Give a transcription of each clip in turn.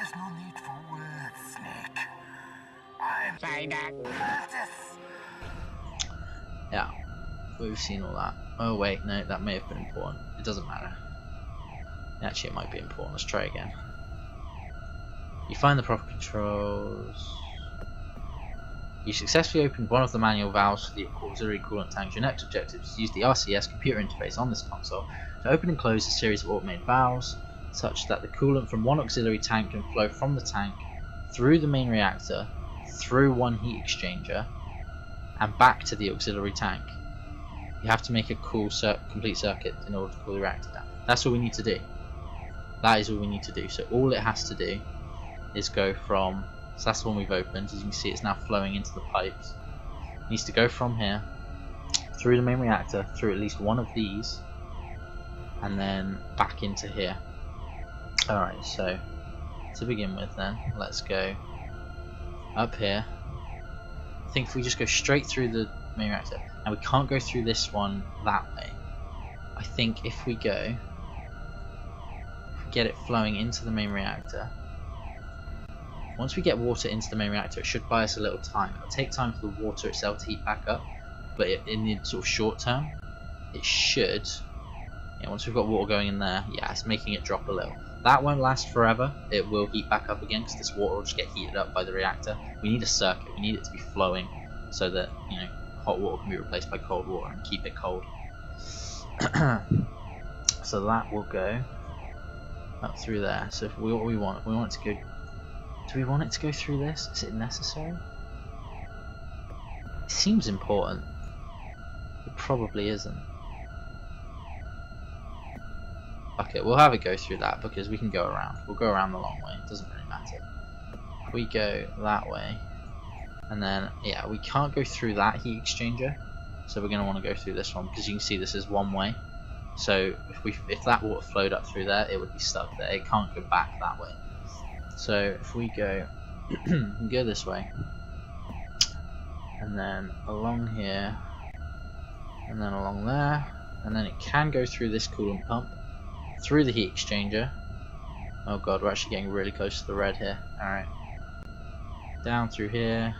There's no need for words, Snake. I'm Curtis. Yeah, we've seen all that. Oh wait, no, that may have been important. It doesn't matter. Actually, it might be important. Let's try again. You find the proper controls. You successfully opened one of the manual valves for the auxiliary coolant tanks. Your next objective is to use the RCS computer interface on this console to open and close a series of automated valves, such that the coolant from one auxiliary tank can flow from the tank through the main reactor, through one heat exchanger, and back to the auxiliary tank. You have to make a complete circuit in order to cool the reactor down. That's all we need to do. That is all we need to do. So all it has to do is go from, so that's the one we've opened, as you can see it's now flowing into the pipes. It needs to go from here, through the main reactor, through at least one of these, and then back into here. Alright, so to begin with then, let's go up here. I think if we just go straight through the main reactor, and we can't go through this one that way. I think if we get it flowing into the main reactor, once we get water into the main reactor, it should buy us a little time. It'll take time for the water itself to heat back up, but in the sort of short term, it should. Yeah, once we've got water going in there, yeah, it's making it drop a little. That won't last forever. It will heat back up again because this water will just get heated up by the reactor. We need a circuit. We need it to be flowing so that, you know, hot water can be replaced by cold water and keep it cold. So that will go up through there. So if we want it to go. Do we want it to go through this? Is it necessary? It seems important. It probably isn't. Okay, we'll have it go through that because we can go around. We'll go around the long way. It doesn't really matter. If we go that way, and then yeah, we can't go through that heat exchanger, so we're going to want to go through this one because you can see this is one way. So if that water flowed up through there, it would be stuck there. It can't go back that way. So if we go go this way, and then along here, and then along there, and then it can go through this coolant pump, through the heat exchanger. Oh god, we're actually getting really close to the red here. Alright. Down through here.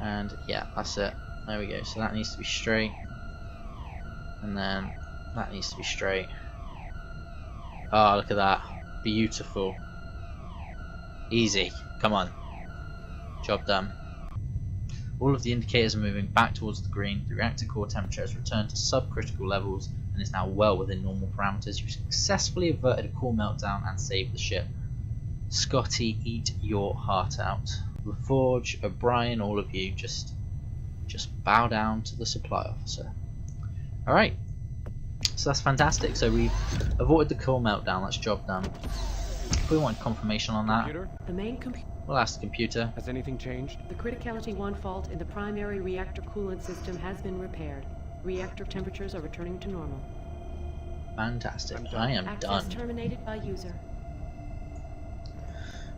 And yeah, that's it. There we go. So that needs to be straight. And then that needs to be straight. Oh, look at that. Beautiful. Easy. Come on. Job done. All of the indicators are moving back towards the green. The reactor core temperature has returned to subcritical levels and is now well within normal parameters. You successfully averted a core meltdown and saved the ship. Scotty, eat your heart out. LaForge, O'Brien, all of you, just bow down to the supply officer. Alright. So that's fantastic. So we avoided the core meltdown. That's job done. If we want confirmation on that, the main we'll ask the computer. Has anything changed? The criticality 1 fault in the primary reactor coolant system has been repaired. Reactor temperatures are returning to normal. Fantastic. I am Access done. terminated by user.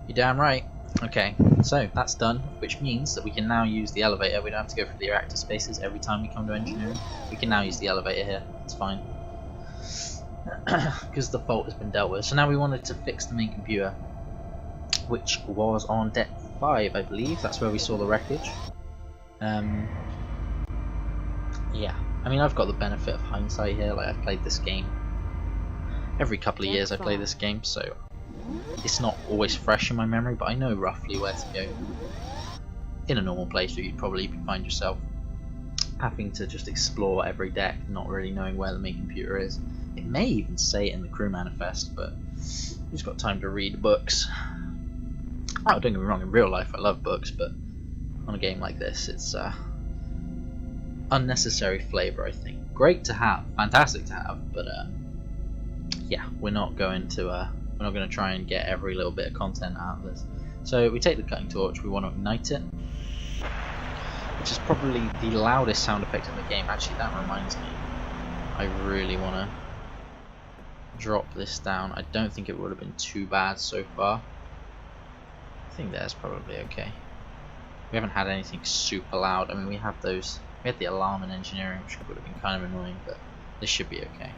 You're damn right. Okay, so that's done, which means that we can now use the elevator. We don't have to go through the reactor spaces every time we come to engineering. We can now use the elevator here. It's fine. Because the fault has been dealt with. So now we wanted to fix the main computer, which was on deck 5, I believe. That's where we saw the wreckage. Yeah, I mean, I've got the benefit of hindsight here. Like, I've played this game every couple of years. I play this game, so it's not always fresh in my memory, but I know roughly where to go. In a normal playthrough, you'd probably find yourself having to just explore every deck, not really knowing where the main computer is. It may even say it in the crew manifest, but who's got time to read books? Oh, don't get me wrong, in real life I love books, but on a game like this, it's unnecessary flavour, I think. Great to have, fantastic to have, but yeah, we're not going to try and get every little bit of content out of this. So we take the cutting torch, we want to ignite it, which is probably the loudest sound effect in the game. Actually, that reminds me, I really want to drop this down. I don't think it would have been too bad so far. I think that's probably okay. We haven't had anything super loud. I mean, we had the alarm in engineering, which would have been kind of annoying, but this should be okay.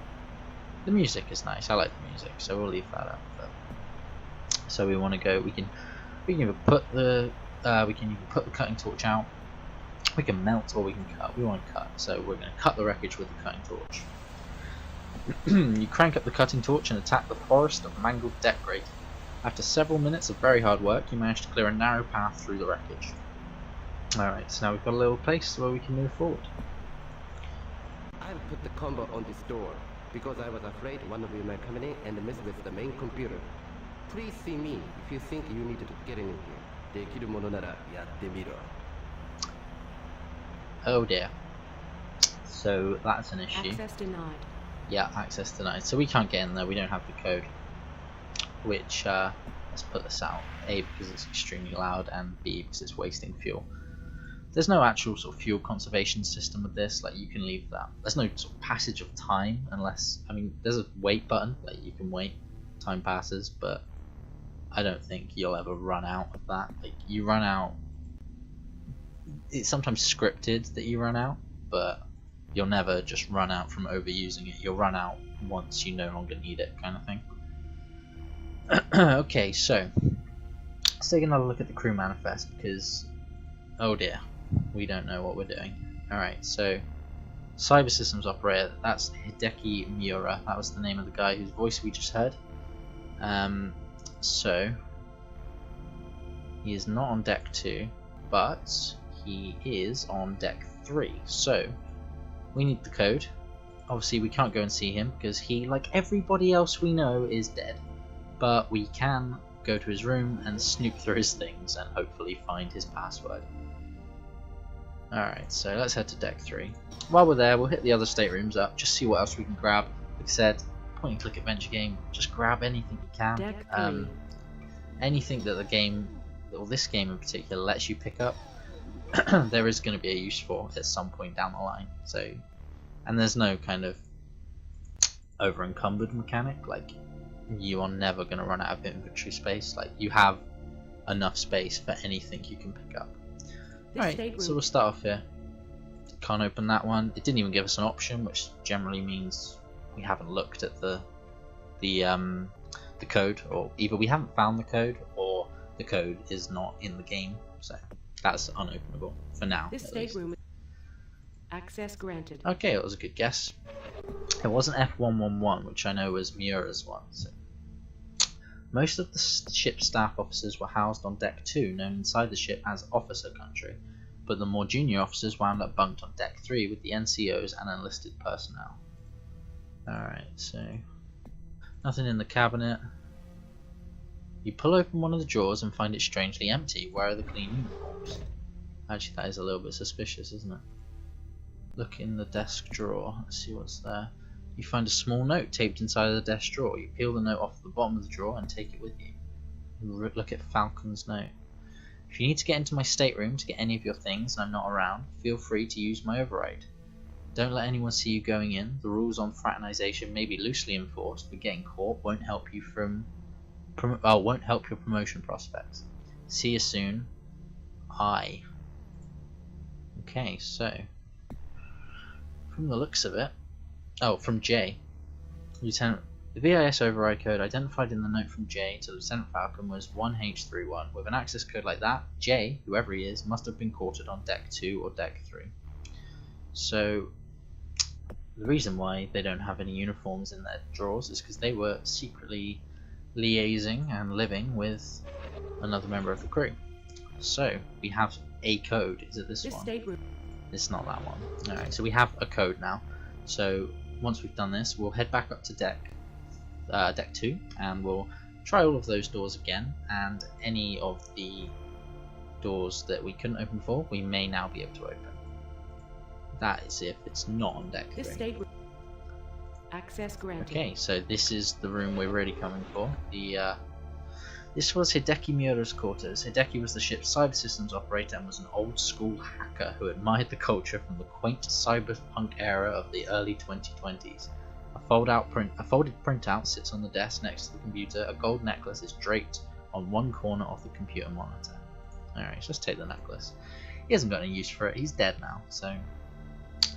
The music is nice. I like the music, so we'll leave that up. But So we want to go. We can either put the cutting torch out. We can melt or we can cut. We want to cut, so we're going to cut the wreckage with the cutting torch. You crank up the cutting torch and attack the forest of mangled debris. After several minutes of very hard work, you manage to clear a narrow path through the wreckage. Alright, so now we've got a little place where we can move forward. I've put the combo on this door because I was afraid one of you might come in and mess with the main computer. Please see me if you think you need to get in here. できるものならやってみろ. Oh dear. So that's an issue. Access denied. Yeah, access denied. So we can't get in there, we don't have the code. Which, let's put this out. A, because it's extremely loud, and B, because it's wasting fuel. There's no actual sort of fuel conservation system with this, like you can leave that. There's no sort of passage of time unless, I mean, there's a wait button, like you can wait, time passes, but I don't think you'll ever run out of that. Like you run out, it's sometimes scripted that you run out, but you'll never just run out from overusing it. You'll run out once you no longer need it, kind of thing. Okay, so let's take another look at the crew manifest, because oh dear, we don't know what we're doing. Alright, so Cyber Systems Operator, that's Hideki Miura. That was the name of the guy whose voice we just heard. So he is not on deck 2, but he is on deck 3. So we need the code. Obviously we can't go and see him because he, like everybody else we know, is dead. But we can go to his room and snoop through his things and hopefully find his password. Alright, so let's head to deck 3. While we're there, we'll hit the other staterooms up, just see what else we can grab. Like I said, point and click adventure game, just grab anything you can. Deck 3. Anything that the game, or this game in particular, lets you pick up, there is going to be a use for at some point down the line. So, and there's no kind of over encumbered mechanic, like you are never going to run out of inventory space. Like you have enough space for anything you can pick up. Right, so we'll start off here. Can't open that one. It didn't even give us an option, which generally means we haven't looked at the code, or either we haven't found the code or the code is not in the game. So that's unopenable for now. This stateroom. Access granted. Okay, that was a good guess. It wasn't F111, which I know was Miura's one. So. Most of the ship's staff officers were housed on Deck 2, known inside the ship as Officer Country, but the more junior officers wound up bunked on Deck 3 with the NCOs and enlisted personnel. Alright, so nothing in the cabinet. You pull open one of the drawers and find it strangely empty. Where are the clean uniforms? Actually, that is a little bit suspicious, isn't it? Look in the desk drawer, let's see what's there. You find a small note taped inside of the desk drawer. You peel the note off the bottom of the drawer and take it with you. Look at Falcon's note. If you need to get into my stateroom to get any of your things and I'm not around, feel free to use my override. Don't let anyone see you going in. The rules on fraternization may be loosely enforced, but getting caught won't help you won't help your promotion prospects. See you soon. I. Okay, so from the looks of it, from J, Lieutenant. The VIS override code identified in the note from J to Lieutenant Falcon was 1H31. With an access code like that, J, whoever he is, must have been quartered on Deck 2 or Deck 3. So the reason why they don't have any uniforms in their drawers is because they were secretly liaising and living with another member of the crew. So we have a code. Is it this one? Stateroom. It's not that one. Alright, so we have a code now. So once we've done this, we'll head back up to Deck 2 and we'll try all of those doors again, and any of the doors that we couldn't open before, we may now be able to open. That is if it's not on Deck 3. This stateroom. Access granted. Okay, so this is the room we're really coming for. This was Hideki Miura's quarters. Hideki was the ship's cyber systems operator and was an old school hacker who admired the culture from the quaint cyberpunk era of the early 2020s. A folded printout sits on the desk next to the computer. A gold necklace is draped on one corner of the computer monitor. Alright, let's just take the necklace. He hasn't got any use for it, he's dead now, so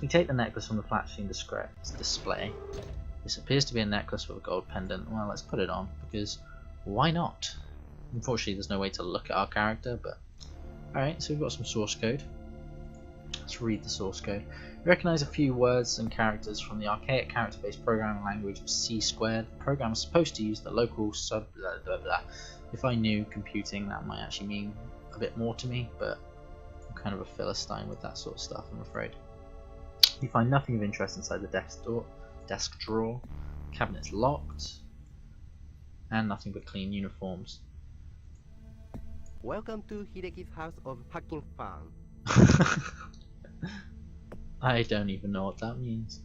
we take the necklace from the flat screen display. This appears to be a necklace with a gold pendant. Well, let's put it on, because why not? Unfortunately, there's no way to look at our character, but... Alright, so we've got some source code. Let's read the source code. We recognize a few words and characters from the archaic character-based programming language of C squared. The program is supposed to use the local sub blah blah blah. If I knew computing, that might actually mean a bit more to me, but I'm kind of a philistine with that sort of stuff, I'm afraid. You find nothing of interest inside the desk drawer. Cabinet's locked, and nothing but clean uniforms. Welcome to Hideki's house of hacking fun. I don't even know what that means.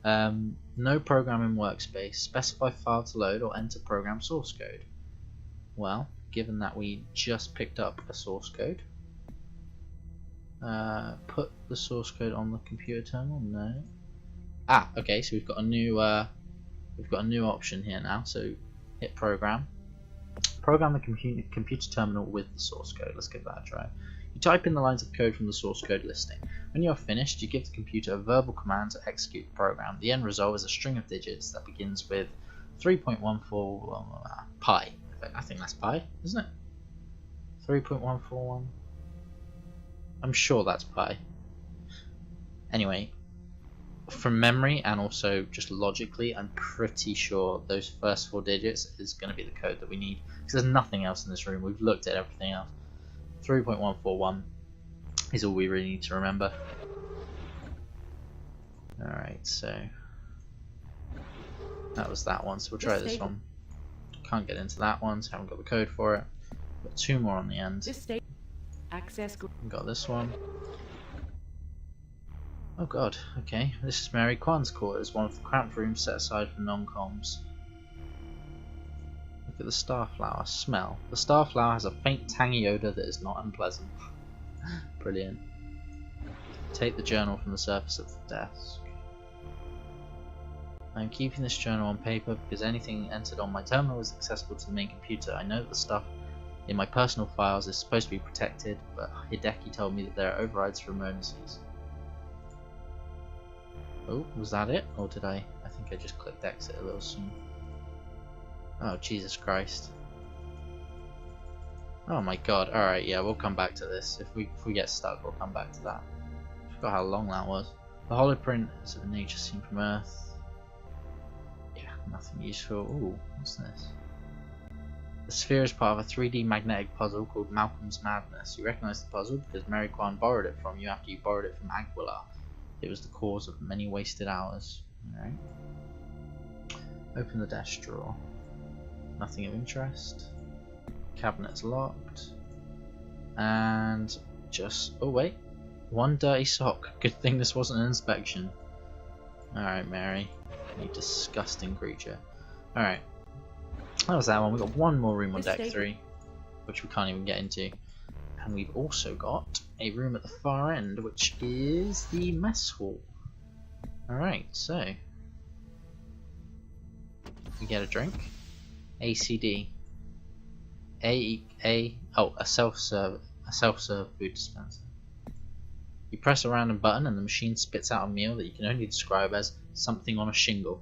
No programming workspace. Specify file to load or enter program source code. Well, given that we just picked up a source code, put the source code on the computer terminal. No. Ah, okay. So we've got a new option here now. So hit program. Program the computer terminal with the source code. Let's give that a try. You type in the lines of code from the source code listing. When you are finished, you give the computer a verbal command to execute the program. The end result is a string of digits that begins with 3.14 pi. I think that's pi, isn't it? 3.141. I'm sure that's pi. Anyway, from memory and also just logically, I'm pretty sure those first 4 digits is going to be the code that we need, because there's nothing else in this room. We've looked at everything else. 3.141 is all we really need to remember. Alright, so that was that one, so we'll try this one. Can't get into that one, so haven't got the code for it. Got 2 more on the end. Access. Got this one. Oh god, okay. This is Mary Kwan's quarters, one of the cramped rooms set aside for non-coms. Look at the starflower. Smell. The starflower has a faint tangy odour that is not unpleasant. Brilliant. Take the journal from the surface of the desk. I am keeping this journal on paper because anything entered on my terminal is accessible to the main computer. I know that the stuff in my personal files is supposed to be protected, but Hideki told me that there are overrides for emergencies. Oh, was that it? Or did I think I just clicked exit a little soon. Oh, Jesus Christ. Oh my god, alright, yeah, we'll come back to this. If we get stuck, we'll come back to that. I forgot how long that was. The holoprint is of a nature seen from Earth. Yeah, nothing useful. Ooh, what's this? The sphere is part of a 3D magnetic puzzle called Malcolm's Madness. You recognise the puzzle because Mary Kwan borrowed it from you after you borrowed it from Aguilar. It was the cause of many wasted hours. Alright. Open the desk drawer. Nothing of interest. Cabinet's locked. And just... oh wait. 1 dirty sock. Good thing this wasn't an inspection. Alright, Mary. You disgusting creature. Alright. That was that one. We've got one more room on deck 3, which we can't even get into. And we've also got a room at the far end, which is the mess hall. Alright, so we get a drink. ACD. A self-serve food dispenser. You press a random button and the machine spits out a meal that you can only describe as something on a shingle.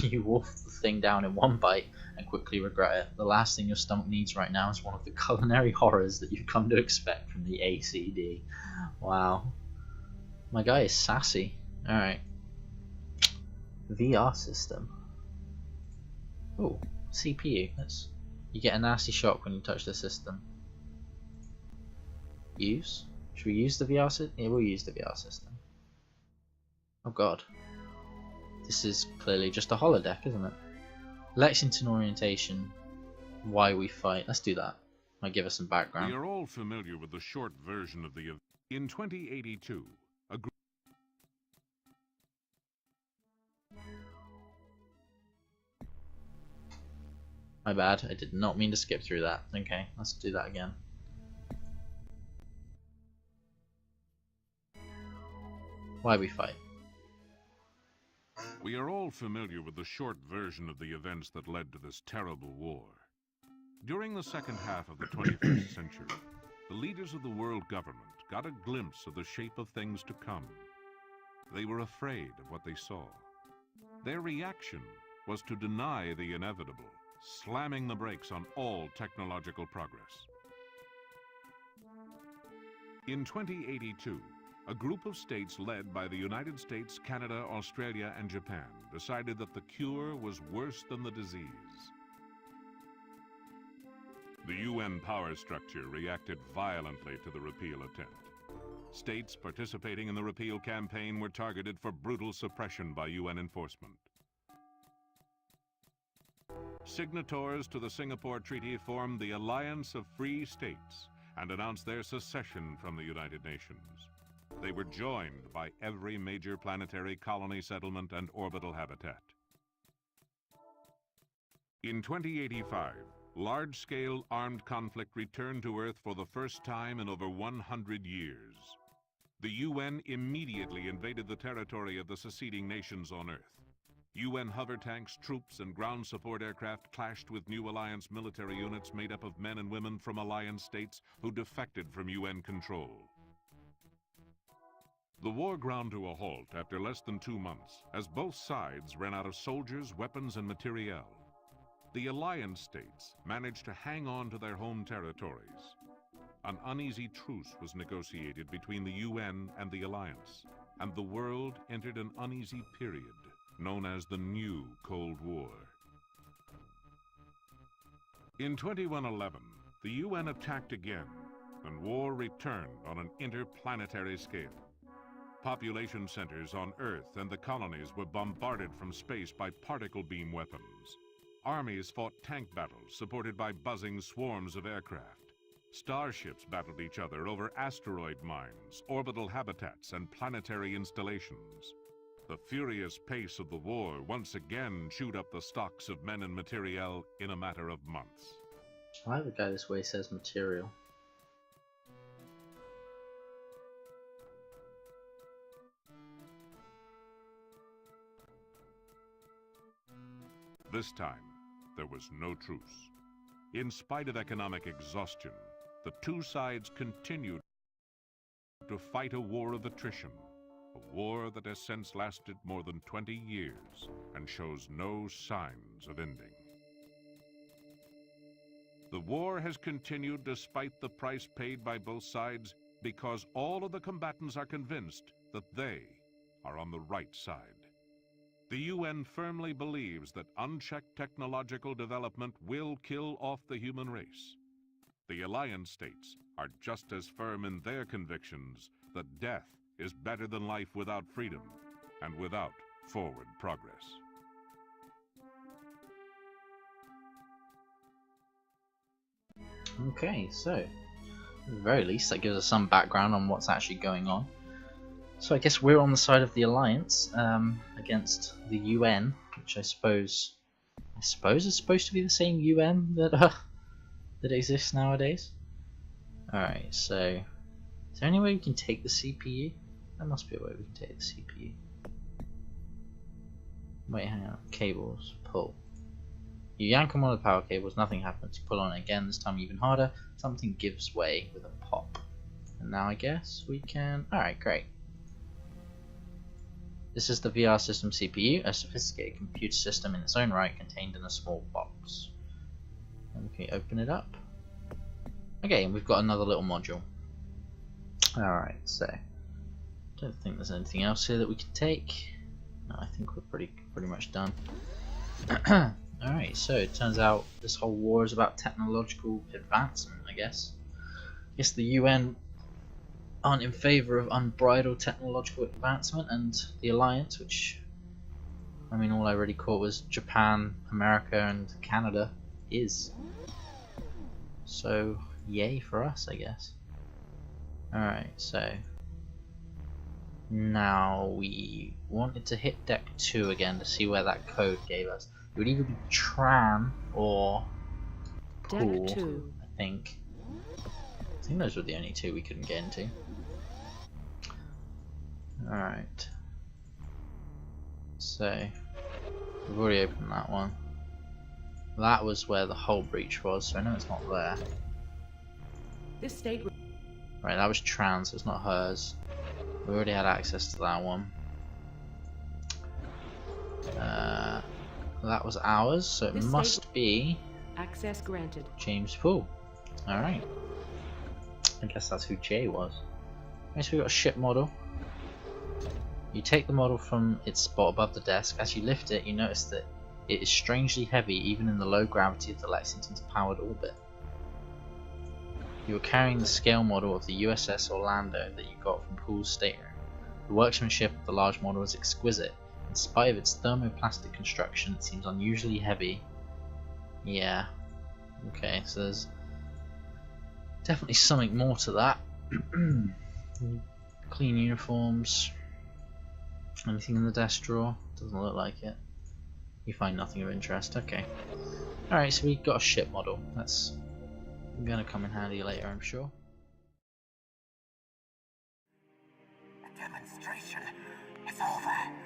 You wolf the thing down in one bite and quickly regret it. The last thing your stomach needs right now is one of the culinary horrors that you've come to expect from the ACD. Wow. My guy is sassy. Alright. VR system. Oh, CPU. You get a nasty shock when you touch the system. Use? Should we use the VR system? Yeah, we'll use the VR system. Oh god. This is clearly just a holodeck, isn't it? Lexington orientation. Why we fight. Let's do that. Might give us some background. We are all familiar with the short version of the event. In 2082, a group... My bad. I did not mean to skip through that. Okay, let's do that again. Why we fight. We are all familiar with the short version of the events that led to this terrible war. During the second half of the 21st century, the leaders of the world government got a glimpse of the shape of things to come. They were afraid of what they saw. Their reaction was to deny the inevitable slamming the brakes on all technological progress. In 2082, a group of states led by the United States, Canada, Australia, and Japan decided that the cure was worse than the disease. The UN power structure reacted violently to the repeal attempt. States participating in the repeal campaign were targeted for brutal suppression by UN enforcement. Signatories to the Singapore Treaty formed the Alliance of Free States and announced their secession from the United Nations. They were joined by every major planetary colony settlement and orbital habitat. In 2085, large-scale armed conflict returned to Earth for the first time in over 100 years. The UN immediately invaded the territory of the seceding nations on Earth. UN hover tanks, troops, and ground support aircraft clashed with new Alliance military units made up of men and women from Alliance states who defected from UN control. The war ground to a halt after less than 2 months, as both sides ran out of soldiers, weapons, and materiel. The Alliance states managed to hang on to their home territories. An uneasy truce was negotiated between the UN and the Alliance, and the world entered an uneasy period known as the New Cold War. In 2111, the UN attacked again, and war returned on an interplanetary scale. Population centers on Earth and the colonies were bombarded from space by particle beam weapons. Armies fought tank battles supported by buzzing swarms of aircraft. Starships battled each other over asteroid mines, orbital habitats, and planetary installations. The furious pace of the war once again chewed up the stocks of men and materiel in a matter of months. I like the guy this way says material. This time, there was no truce. In spite of economic exhaustion, the two sides continued to fight a war of attrition, a war that has since lasted more than 20 years and shows no signs of ending. The war has continued despite the price paid by both sides because all of the combatants are convinced that they are on the right side. The UN firmly believes that unchecked technological development will kill off the human race. The Alliance states are just as firm in their convictions that death is better than life without freedom and without forward progress. Okay, so at the very least that gives us some background on what's actually going on. So I guess we're on the side of the Alliance against the UN, which I suppose is supposed to be the same UN that exists nowadays. Alright, so is there any way we can take the CPU? There must be a way we can take the CPU. Wait, hang on. Cables, pull. You yank on one of the power cables, nothing happens. You pull on it again, this time even harder. Something gives way with a pop. And now I guess we can... Alright, great. This is the VR system CPU, a sophisticated computer system in its own right contained in a small box. And we can open it up. Okay, and we've got another little module. Alright, so don't think there's anything else here that we can take. No, I think we're pretty much done. Alright, so it turns out this whole war is about technological advancement, I guess. I guess the UN aren't in favour of unbridled technological advancement, and the Alliance, which, I mean, all I really caught was Japan, America, and Canada, is. So, yay for us, I guess. Alright, so now we wanted to hit deck 2 again to see where that code gave us. It would either be Tran or Pool, Deck 2. I think. I think those were the only two we couldn't get into. Alright. So, we've already opened that one. That was where the hull breach was, so I know it's not there. This state. Right, that was Tran, so it's not hers. We already had access to that one. that was ours, so it This must be Access granted. James Poole. Alright. I guess that's who Jay was. Okay, so we got a ship model. You take the model from its spot above the desk. As you lift it, you notice that it is strangely heavy even in the low gravity of the Lexington's powered orbit. You are carrying the scale model of the USS Orlando that you got from Poole's stateroom. The workmanship of the large model is exquisite. In spite of its thermoplastic construction, it seems unusually heavy. Yeah. Okay, so there's definitely something more to that. Clean uniforms. Anything in the desk drawer? Doesn't look like it. You find nothing of interest. Okay. Alright, so we've got a ship model. That's gonna come in handy later, I'm sure. The demonstration is over.